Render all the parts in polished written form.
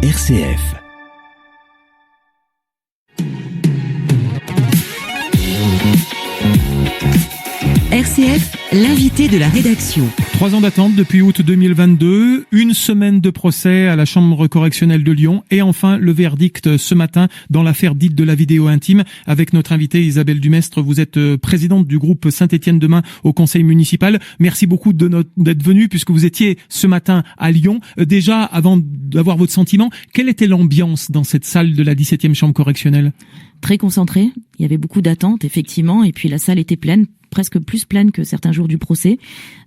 RCF. RCF, l'invité de la rédaction. 3 ans d'attente depuis août 2022, une semaine de procès à la Chambre correctionnelle de Lyon et enfin le verdict ce matin dans l'affaire dite de la vidéo intime avec notre invitée Isabelle Dumestre. Vous êtes présidente du groupe Saint-Étienne Demain au conseil municipal. Merci beaucoup d'être venue puisque vous étiez ce matin à Lyon. Déjà, avant d'avoir votre sentiment, quelle était l'ambiance dans cette salle de la 17e chambre correctionnelle ? Très concentré, il y avait beaucoup d'attentes effectivement et puis la salle était pleine, presque plus pleine que certains jours du procès,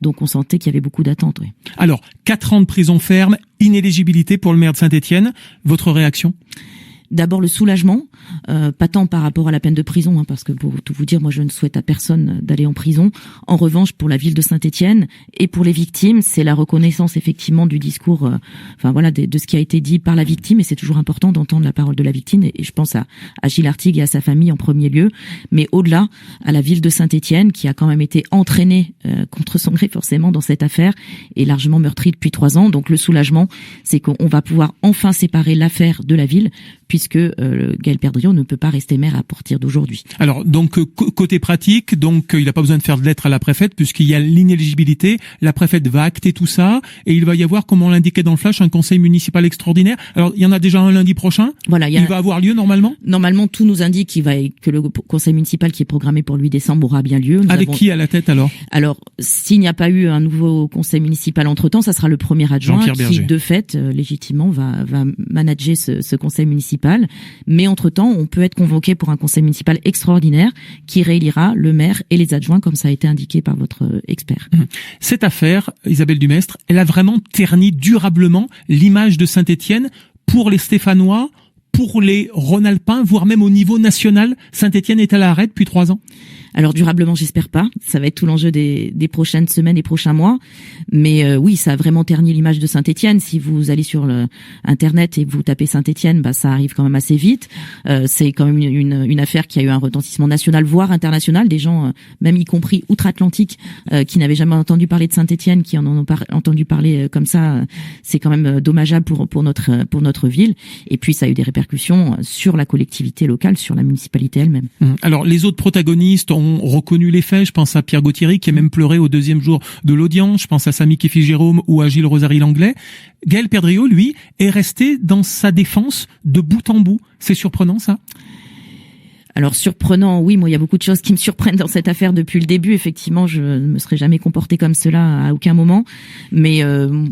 donc on sentait qu'il y avait beaucoup d'attentes. Oui. Alors, 4 ans de prison ferme, inéligibilité pour le maire de Saint-Étienne, votre réaction ? D'abord le soulagement, pas tant par rapport à la peine de prison, parce que pour tout vous dire, moi je ne souhaite à personne d'aller en prison. En revanche, pour la ville de Saint-Étienne et pour les victimes, c'est la reconnaissance effectivement du discours, de ce qui a été dit par la victime, et c'est toujours important d'entendre la parole de la victime, et je pense à Gilles Artigue et à sa famille en premier lieu, mais au-delà, à la ville de Saint-Étienne qui a quand même été entraînée contre son gré forcément dans cette affaire, et largement meurtrie depuis 3 ans. Donc le soulagement, c'est qu'on va pouvoir enfin séparer l'affaire de la ville, puisque Gaël Perdriau ne peut pas rester maire à partir d'aujourd'hui. Alors, donc, côté pratique, donc il n'a pas besoin de faire de lettre à la préfète, puisqu'il y a l'inéligibilité, la préfète va acter tout ça, et il va y avoir, comme on l'indiquait dans le flash, un conseil municipal extraordinaire. Alors, il y en a déjà un lundi prochain. Voilà, il va avoir lieu normalement ? Normalement, tout nous indique que le conseil municipal qui est programmé pour le 8 décembre aura bien lieu. Qui à la tête alors ? Alors, s'il n'y a pas eu un nouveau conseil municipal entre-temps, ça sera le premier adjoint qui, de fait, légitimement, va manager ce conseil municipal. Mais entre-temps, on peut être convoqué pour un conseil municipal extraordinaire qui réélira le maire et les adjoints, comme ça a été indiqué par votre expert. Cette affaire, Isabelle Dumestre, elle a vraiment terni durablement l'image de Saint-Étienne pour les Stéphanois, pour les Rhône-Alpins, voire même au niveau national. Saint-Étienne est à l'arrêt depuis 3 ans. Alors durablement, j'espère pas. Ça va être tout l'enjeu des prochaines semaines et prochains mois. Mais oui, ça a vraiment terni l'image de Saint-Étienne. Si vous allez sur Internet et vous tapez Saint-Étienne, ça arrive quand même assez vite. C'est quand même une affaire qui a eu un retentissement national, voire international. Des gens, même y compris outre-Atlantique, qui n'avaient jamais entendu parler de Saint-Étienne, qui en ont entendu parler comme ça. C'est quand même dommageable pour notre ville. Et puis ça a eu des répercussions sur la collectivité locale, sur la municipalité elle-même. Alors les autres protagonistes ont reconnu les faits. Je pense à Pierre Gauthieri qui a même pleuré au 2e jour de l'audience. Je pense à Samy Kéfi-Jérôme ou à Gilles Rosary-Langlais. Gaël Perdriau, lui, est resté dans sa défense de bout en bout. C'est surprenant, ça ? Alors surprenant, oui, moi il y a beaucoup de choses qui me surprennent dans cette affaire depuis le début. Effectivement, je ne me serais jamais comporté comme cela à aucun moment. Mais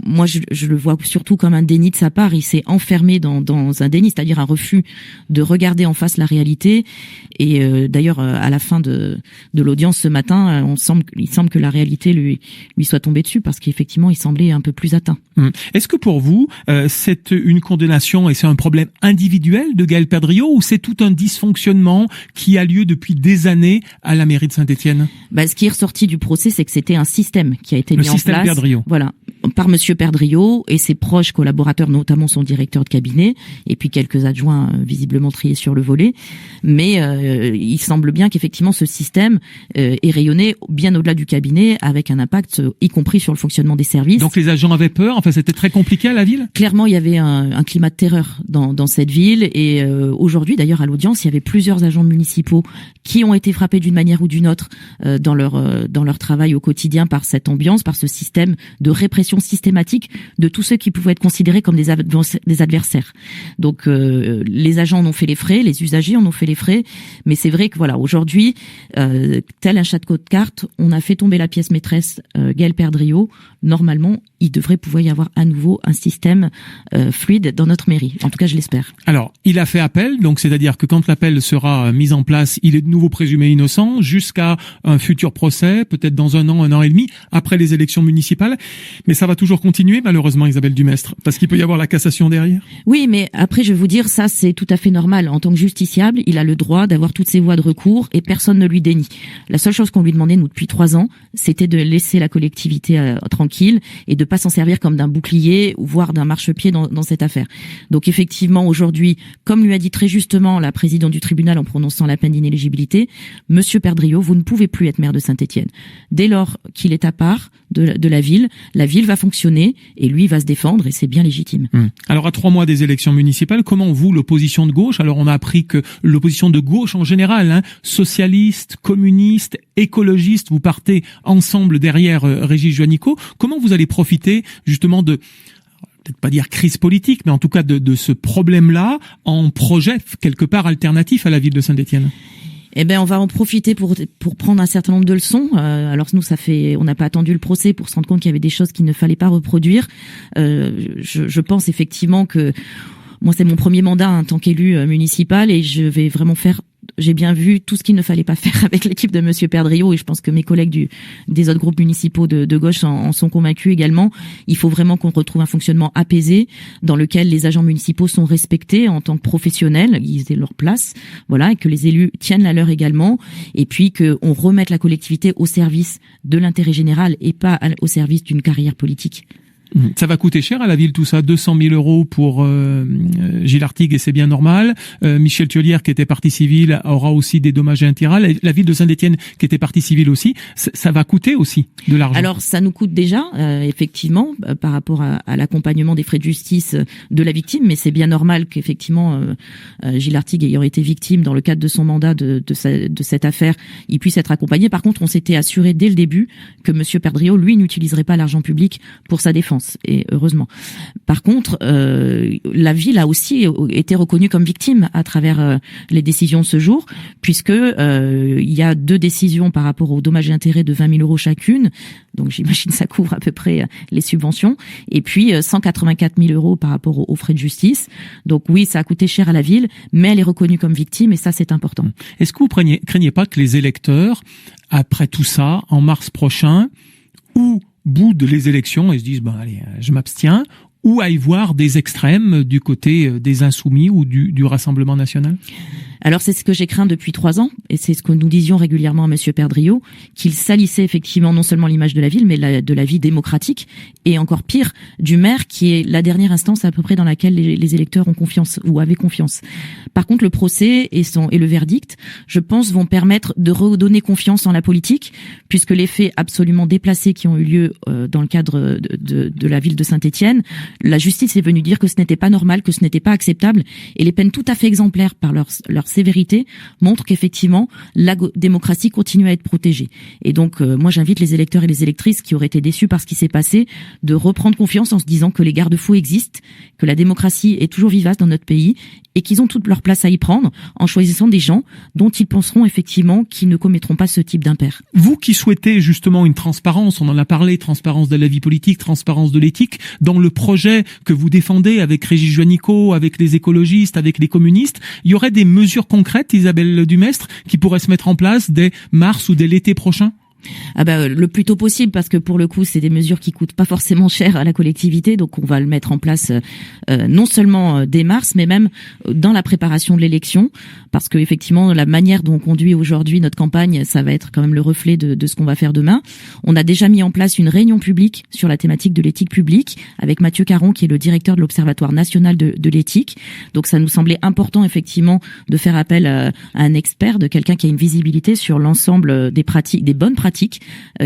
moi je le vois surtout comme un déni de sa part. Il s'est enfermé dans un déni, c'est-à-dire un refus de regarder en face la réalité. Et d'ailleurs, à la fin de l'audience ce matin, il semble que la réalité lui soit tombée dessus parce qu'effectivement il semblait un peu plus atteint. Est-ce que pour vous, c'est une condamnation et c'est un problème individuel de Gaël Perdriau ou c'est tout un dysfonctionnement qui a lieu depuis des années à la mairie de Saint-Étienne ? Ce qui est ressorti du procès, c'est que c'était un système qui a été mis en place. Le système Perdriau. Voilà, par Monsieur Perdriau et ses proches collaborateurs, notamment son directeur de cabinet, et puis quelques adjoints visiblement triés sur le volet. Mais il semble bien qu'effectivement ce système est rayonné bien au-delà du cabinet, avec un impact y compris sur le fonctionnement des services. Donc les agents avaient peur, enfin c'était très compliqué à la ville ? Clairement, il y avait un climat de terreur dans cette ville, et aujourd'hui d'ailleurs à l'audience, il y avait plusieurs agents municipaux qui ont été frappés d'une manière ou d'une autre dans leur travail au quotidien par cette ambiance, par ce système de répression systématique de tous ceux qui pouvaient être considérés comme des adversaires. Donc les agents en ont fait les frais, les usagers en ont fait les frais, mais c'est vrai que voilà, aujourd'hui, tel un château de cartes, on a fait tomber la pièce maîtresse Gaël Perdriau. Normalement, il devrait pouvoir y avoir à nouveau un système fluide dans notre mairie. En tout cas, je l'espère. Alors, il a fait appel, donc c'est-à-dire que quand l'appel sera mis en place, il est de nouveau présumé innocent jusqu'à un futur procès, peut-être dans 1 an et demi, après les élections municipales. Mais ça va toujours continuer, malheureusement, Isabelle Dumestre, parce qu'il peut y avoir la cassation derrière. Oui, mais après, je vais vous dire, ça, c'est tout à fait normal. En tant que justiciable, il a le droit d'avoir toutes ses voies de recours et personne ne lui dénie. La seule chose qu'on lui demandait, nous, depuis 3 ans, c'était de laisser la collectivité tranquille et de pas s'en servir comme d'un bouclier, voire d'un marchepied dans cette affaire. Donc effectivement, aujourd'hui, comme lui a dit très justement la présidente du tribunal en prononçant la peine d'inéligibilité, Monsieur Perdriau, vous ne pouvez plus être maire de Saint-Étienne. Dès lors qu'il est à part, de la ville va fonctionner et lui va se défendre et c'est bien légitime. Alors à 3 mois des élections municipales, comment vous, l'opposition de gauche, alors on a appris que l'opposition de gauche en général, socialiste, communiste, écologiste, vous partez ensemble derrière Régis Juanico, comment vous allez profiter justement de, peut-être pas dire crise politique, mais en tout cas de ce problème-là en projet quelque part alternatif à la ville de Saint-Étienne? Eh ben, on va en profiter pour prendre un certain nombre de leçons. Alors nous, on n'a pas attendu le procès pour se rendre compte qu'il y avait des choses qu'il ne fallait pas reproduire. Je pense effectivement que moi, c'est mon premier mandat en tant qu'élu municipal et je vais vraiment j'ai bien vu tout ce qu'il ne fallait pas faire avec l'équipe de Monsieur Perdriau et je pense que mes collègues des autres groupes municipaux de gauche en sont convaincus également. Il faut vraiment qu'on retrouve un fonctionnement apaisé dans lequel les agents municipaux sont respectés en tant que professionnels, ils aient leur place, voilà, et que les élus tiennent la leur également et puis qu'on remette la collectivité au service de l'intérêt général et pas au service d'une carrière politique. Ça va coûter cher à la ville tout ça, 200 000 euros pour Gilles Artigue et c'est bien normal. Michel Thiollière qui était partie civile aura aussi des dommages et intérêts. La ville de Saint-Étienne qui était partie civile aussi, ça va coûter aussi de l'argent. Alors ça nous coûte déjà effectivement par rapport à l'accompagnement des frais de justice de la victime, mais c'est bien normal qu'effectivement Gilles Artigue ayant été victime dans le cadre de son mandat de cette affaire, il puisse être accompagné. Par contre, on s'était assuré dès le début que Monsieur Perdriau, lui, n'utiliserait pas l'argent public pour sa défense. Et heureusement. Par contre, la ville a aussi été reconnue comme victime à travers les décisions de ce jour, puisque il y a 2 décisions par rapport aux dommages et intérêts de 20 000 euros chacune. Donc j'imagine ça couvre à peu près les subventions. Et puis 184 000 euros par rapport aux frais de justice. Donc oui, ça a coûté cher à la ville, mais elle est reconnue comme victime et ça c'est important. Est-ce que vous craignez pas que les électeurs, après tout ça, en mars prochain, boudent les élections et se disent allez, je m'abstiens, ou aillent voir des extrêmes du côté des Insoumis ou du Rassemblement national? Alors c'est ce que j'ai craint depuis 3 ans et c'est ce que nous disions régulièrement à Monsieur Perdriau, qu'il salissait effectivement non seulement l'image de la ville mais de la vie démocratique et encore pire du maire qui est la dernière instance à peu près dans laquelle les électeurs ont confiance ou avaient confiance. Par contre le procès et le verdict, je pense, vont permettre de redonner confiance en la politique puisque les faits absolument déplacés qui ont eu lieu dans le cadre de la ville de Saint-Étienne, la justice est venue dire que ce n'était pas normal, que ce n'était pas acceptable et les peines tout à fait exemplaires par leur sévérité montre qu'effectivement la démocratie continue à être protégée. Et donc moi j'invite les électeurs et les électrices qui auraient été déçus par ce qui s'est passé de reprendre confiance en se disant que les garde-fous existent, que la démocratie est toujours vivace dans notre pays et qu'ils ont toute leur place à y prendre en choisissant des gens dont ils penseront effectivement qu'ils ne commettront pas ce type d'impair. Vous qui souhaitez justement une transparence, on en a parlé, transparence de la vie politique, transparence de l'éthique, dans le projet que vous défendez avec Régis Juanico, avec les écologistes, avec les communistes, il y aurait des mesures concrètes, Isabelle Dumestre, qui pourraient se mettre en place dès mars ou dès l'été prochain? Le plus tôt possible parce que pour le coup c'est des mesures qui coûtent pas forcément cher à la collectivité, donc on va le mettre en place non seulement dès mars mais même dans la préparation de l'élection parce que effectivement la manière dont on conduit aujourd'hui notre campagne, ça va être quand même le reflet de ce qu'on va faire demain. On a déjà mis en place une réunion publique sur la thématique de l'éthique publique avec Mathieu Caron qui est le directeur de l'Observatoire national de l'éthique. Donc ça nous semblait important effectivement de faire appel à un expert, de quelqu'un qui a une visibilité sur l'ensemble des pratiques, des bonnes pratiques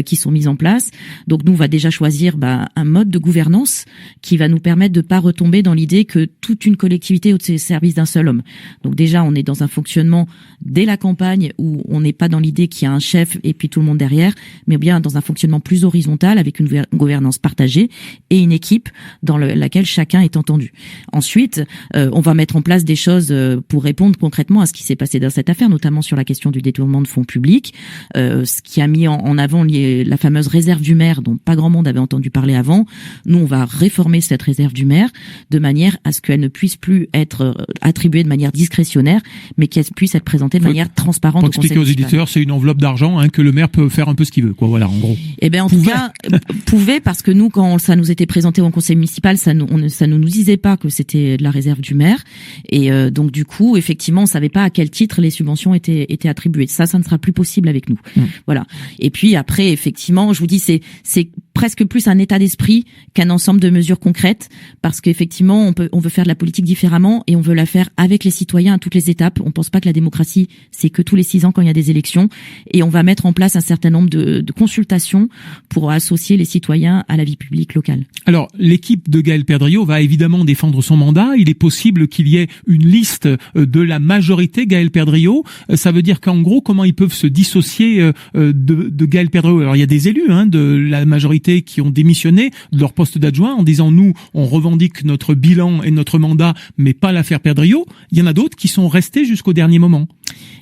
qui sont mises en place. Donc nous, on va déjà choisir un mode de gouvernance qui va nous permettre de pas retomber dans l'idée que toute une collectivité est au service d'un seul homme. Donc déjà, on est dans un fonctionnement dès la campagne où on n'est pas dans l'idée qu'il y a un chef et puis tout le monde derrière, mais bien dans un fonctionnement plus horizontal avec une gouvernance partagée et une équipe dans laquelle chacun est entendu. Ensuite, on va mettre en place des choses pour répondre concrètement à ce qui s'est passé dans cette affaire, notamment sur la question du détournement de fonds publics, ce qui a mis en avant la fameuse réserve du maire dont pas grand monde avait entendu parler avant. Nous, on va réformer cette réserve du maire de manière à ce qu'elle ne puisse plus être attribuée de manière discrétionnaire, mais qu'elle puisse être présentée de manière transparente au conseil municipal. Pour expliquer aux auditeurs, c'est une enveloppe d'argent que le maire peut faire un peu ce qu'il veut, voilà, en gros. Eh ben, en tout cas, pouvait, parce que nous, quand ça nous était présenté au conseil municipal, ça ne nous disait pas que c'était de la réserve du maire, et donc du coup, effectivement, on savait pas à quel titre les subventions étaient attribuées. Ça ne sera plus possible avec nous. Voilà. Et puis après, effectivement, je vous dis, c'est presque plus un état d'esprit qu'un ensemble de mesures concrètes, parce qu'effectivement, on veut faire de la politique différemment et on veut la faire avec les citoyens à toutes les étapes. On pense pas que la démocratie, c'est que tous les 6 ans quand il y a des élections, et on va mettre en place un certain nombre de consultations pour associer les citoyens à la vie publique locale. Alors, l'équipe de Gaël Perdriau va évidemment défendre son mandat. Il est possible qu'il y ait une liste de la majorité Gaël Perdriau. Ça veut dire qu'en gros, comment ils peuvent se dissocier de Gaël Perdriau? Alors, il y a des élus de la majorité qui ont démissionné de leur poste d'adjoint en disant nous, on revendique notre bilan et notre mandat, mais pas l'affaire Perdriau. Il y en a d'autres qui sont restés jusqu'au dernier moment.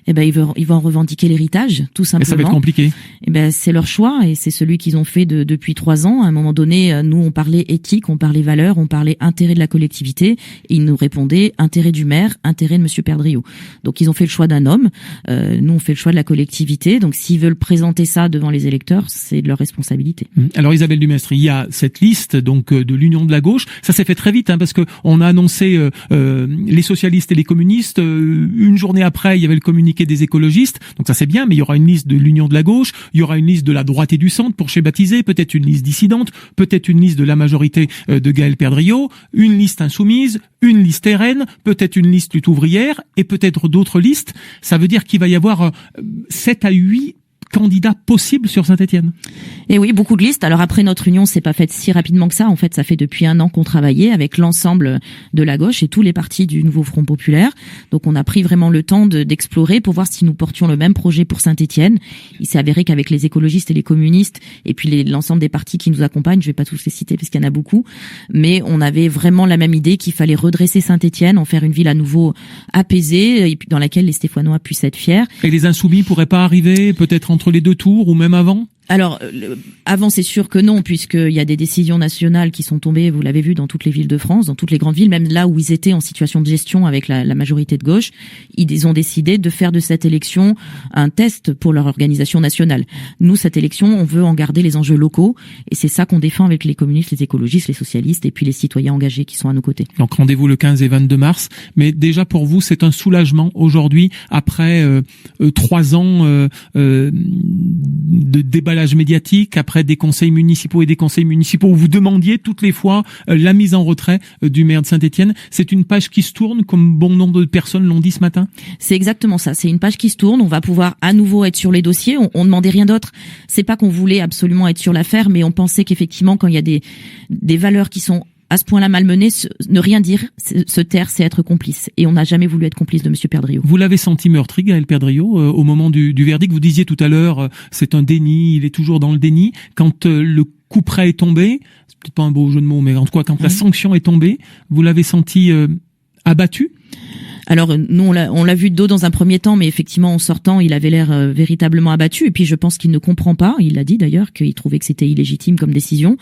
Eh ben, ils vont revendiquer l'héritage, tout simplement. Et ça va être compliqué. Eh ben, c'est leur choix et c'est celui qu'ils ont fait depuis 3 ans. À un moment donné, nous, on parlait éthique, on parlait valeurs, on parlait intérêt de la collectivité. Et ils nous répondaient intérêt du maire, intérêt de monsieur Perdriau. Donc, ils ont fait le choix d'un homme. Nous, on fait le choix de la collectivité. Donc, s'ils veulent présenter ça devant les électeurs, c'est de leur responsabilité. Alors, Isabelle Dumestre, il y a cette liste, donc, de l'Union de la gauche. Ça s'est fait très vite, parce que on a annoncé, les socialistes et les communistes. Une journée après, il y avait le communiqué des écologistes, donc ça c'est bien, mais il y aura une liste de l'Union de la gauche, il y aura une liste de la droite et du centre pour schématiser, peut-être une liste dissidente, peut-être une liste de la majorité de Gaël Perdriau, une liste insoumise, une liste RN, peut-être une liste lutte ouvrière et peut-être d'autres listes. Ça veut dire qu'il va y avoir 7 à 8 candidats possibles sur Saint-Étienne. Et oui, beaucoup de listes. Alors après, notre union s'est pas faite si rapidement que ça. En fait, ça fait depuis 1 an qu'on travaillait avec l'ensemble de la gauche et tous les partis du nouveau Front populaire. Donc on a pris vraiment le temps d'explorer pour voir si nous portions le même projet pour Saint-Étienne. Il s'est avéré qu'avec les écologistes et les communistes et puis l'ensemble des partis qui nous accompagnent, je vais pas tous les citer parce qu'il y en a beaucoup, mais on avait vraiment la même idée qu'il fallait redresser Saint-Étienne, en faire une ville à nouveau apaisée et puis dans laquelle les Stéphanois puissent être fiers. Et les insoumis pourraient pas arriver peut-être entre les 2 tours ou même avant? Alors, avant, c'est sûr que non, puisqu'il y a des décisions nationales qui sont tombées, vous l'avez vu, dans toutes les villes de France, dans toutes les grandes villes, même là où ils étaient en situation de gestion avec la majorité de gauche, ils ont décidé de faire de cette élection un test pour leur organisation nationale. Nous, cette élection, on veut en garder les enjeux locaux, et c'est ça qu'on défend avec les communistes, les écologistes, les socialistes, et puis les citoyens engagés qui sont à nos côtés. Donc rendez-vous le 15 et 22 mars, mais déjà pour vous, c'est un soulagement aujourd'hui, après 3 ans de déballage médiatique, après des conseils municipaux et des conseils municipaux où vous demandiez toutes les fois la mise en retrait du maire de Saint-Étienne. C'est une page qui se tourne, comme bon nombre de personnes l'ont dit ce matin? C'est exactement ça. C'est une page qui se tourne. On va pouvoir à nouveau être sur les dossiers. On demandait rien d'autre. C'est pas qu'on voulait absolument être sur l'affaire, mais on pensait qu'effectivement, quand il y a des valeurs qui sont à ce point-là malmené, ne rien dire, se taire, c'est être complice. Et on n'a jamais voulu être complice de monsieur Perdriau. Vous l'avez senti meurtri, Gaël Perdriau, au moment du verdict. Vous disiez tout à l'heure, c'est un déni, il est toujours dans le déni. Quand le coup près est tombé, c'est peut-être pas un beau jeu de mots, mais en tout cas, quand la sanction est tombée, vous l'avez senti abattu? Alors nous on l'a vu de dos dans un premier temps, mais effectivement en sortant il avait l'air véritablement abattu. Et puis je pense qu'il ne comprend pas. Il l'a dit d'ailleurs qu'il trouvait que c'était illégitime comme décision.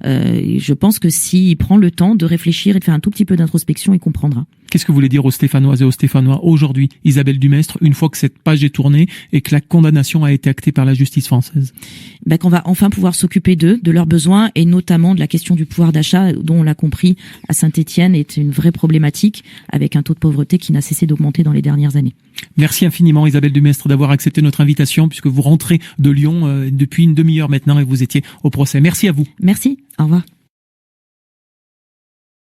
Je pense que s'il prend le temps de réfléchir et de faire un tout petit peu d'introspection, il comprendra. Qu'est-ce que vous voulez dire aux Stéphanoises et aux Stéphanois aujourd'hui, Isabelle Dumestre, une fois que cette page est tournée et que la condamnation a été actée par la justice française? Qu'on va enfin pouvoir s'occuper d'eux, de leurs besoins et notamment de la question du pouvoir d'achat, dont on l'a compris à Saint-Étienne est une vraie problématique avec un taux de pauvreté qui n'a cessé d'augmenter dans les dernières années. Merci infiniment Isabelle Dumestre d'avoir accepté notre invitation puisque vous rentrez de Lyon depuis une demi-heure maintenant et vous étiez au procès. Merci à vous. Merci, au revoir.